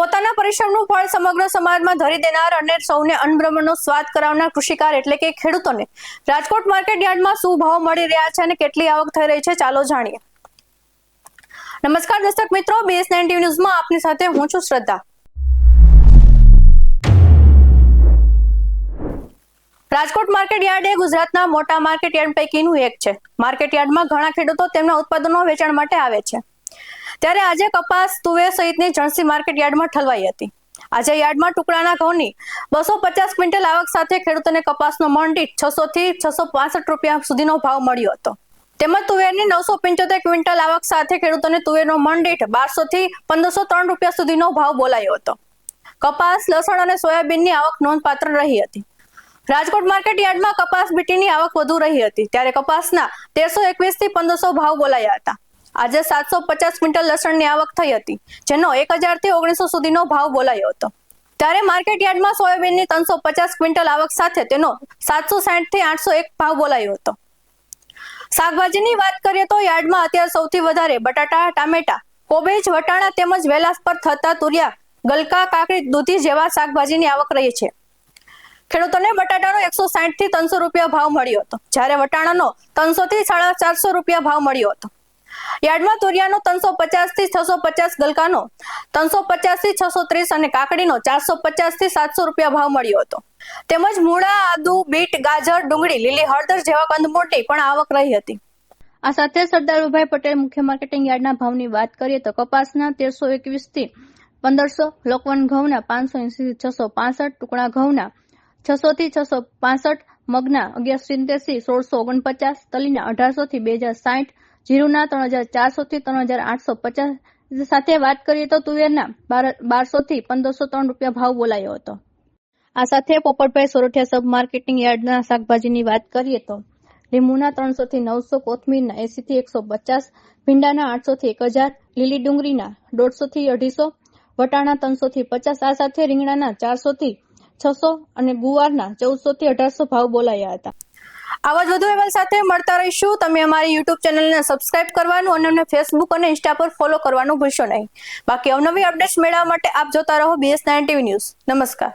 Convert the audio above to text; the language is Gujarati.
પોતાના પરિશ્રમનું ફળ સમગ્ર સમાજમાં ધરી દેનાર અને સૌને અન્નબ્રહ્મનો સ્વાદ કરાવનાર કૃષિકાર એટલે કે ખેડૂતોને રાજકોટ માર્કેટ યાર્ડમાં શું ભાવ મળી રહ્યા છે અને કેટલી આવક થઈ રહી છે, ચાલો જાણીએ। નમસ્કાર દર્શક મિત્રો, BS9 TV ન્યૂઝમાં આપની સાથે હું છું શ્રદ્ધા। રાજકોટ માર્કેટ યાર્ડ એ ગુજરાતના મોટા માર્કેટ યાર્ડ પૈકીનું એક છે। માર્કેટ યાર્ડમાં ઘણા ખેડૂતો તેમના ઉત્પાદનો વેચાણ માટે આવે છે, ત્યારે આજે કપાસ, તુવેર સહિતની જણસી માર્કેટ યાર્ડમાં ઠલવાઈ હતી। આજે યાર્ડમાં ટુકડાના ઘઉંની 250 ક્વિન્ટલ આવક સાથે ખેડૂતોને કપાસનો મણ દીઠ 600 થી 665 રૂપિયા સુધીનો ભાવ મળ્યો હતો, તેમજ તુવેરની 975 ક્વિન્ટલ આવક સાથે ખેડૂતોને તુવેરનો મણ દીઠ 1200 થી 1503 રૂપિયા સુધીનો ભાવ બોલાયો હતો। કપાસ, લસણ અને સોયાબીનની આવક નોંધપાત્ર રહી હતી। રાજકોટ માર્કેટ યાર્ડમાં કપાસ બીટીની આવક વધુ રહી હતી, ત્યારે કપાસના 1321 થી 1500 ભાવ બોલાયા હતા। આજે 750 ક્વિન્ટલ લસણની આવક થઈ હતી, જેનો 1000 થી 1900 સુધીનો ભાવ બોલાયો હતો, ત્યારે માર્કેટ યાર્ડમાં સોયાબીનની 350 ક્વિન્ટલ આવક સાથે તેનો 760 થી 801 ભાવ બોલાયો હતો। શાકભાજીની વાત કરીએ તો યાર્ડમાં અત્યારે સૌથી વધારે બટાટા, ટામેટા, કોબીજ, વટાણા તેમજ વેલાસ પર થતા તુરિયા, ગલકા, કાકડી, દૂધી જેવા શાકભાજીની આવક રહી છે। ખેડૂતોને બટાટાનો 160 થી 300 રૂપિયા ભાવ મળ્યો હતો, જ્યારે વટાણાનો 300 થી 450 રૂપિયા ભાવ મળ્યો હતો। યાર્ડમાં તુરિયાનો 350 થી 650, ગલકાનો 350 થી 630 અને કાકડીનો 450 થી 700 રૂપિયા ભાવ મળ્યો હતો, તેમજ મૂળા, આદુ, બીટ, ગાજર, ડુંગળી, લીલી હળદર જેવા કંદમૂળની પણ આવક રહી હતી। આ સાથે સરદાર વલ્લભભાઈ પટેલ મુખ્ય માર્કેટિંગ યાર્ડના ભાવની વાત કરીએ તો કપાસના 1321 થી 1500, લોકવન ઘઉંના 580 થી 665, ટુકડા ઘઉંના 600 થી 665, મગના 1187 1649, તલીના 1800 થી 2060, જીરુના 3400 થી 3850 સાથે વાત કરીએ તો તુવેરના 1200 થી 1503 રૂપિયા ભાવ બોલાયો હતો। આ સાથે પોપટભાઈ સોરઠિયા સબ માર્કેટિંગ યાર્ડના શાકભાજીની વાત કરીએ તો લીંબુના 300 થી 900, કોથમીરના 80 થી 150, ભીંડાના 800 થી 1000, લીલી ડુંગળીના 150 થી 250, વટાણા 300 થી 50, આ સાથે રીંગણાના 400 થી 600 અને ગુવારના 1400 થી 1800 ભાવ બોલાયા હતા। આવા જ વધુ અહેવાલ સાથે મળતા રહીશું। તમે અમારી YouTube ચેનલને સબસ્ક્રાઇબ કરવાનું અને અમને Facebook અને Insta પર ફોલો કરવાનું ભૂલશો નહીં। બાકી અવનવી અપડેટ્સ મેળવવા માટે આપ જોતા રહો BS9 TV ન્યૂઝ। નમસ્કાર।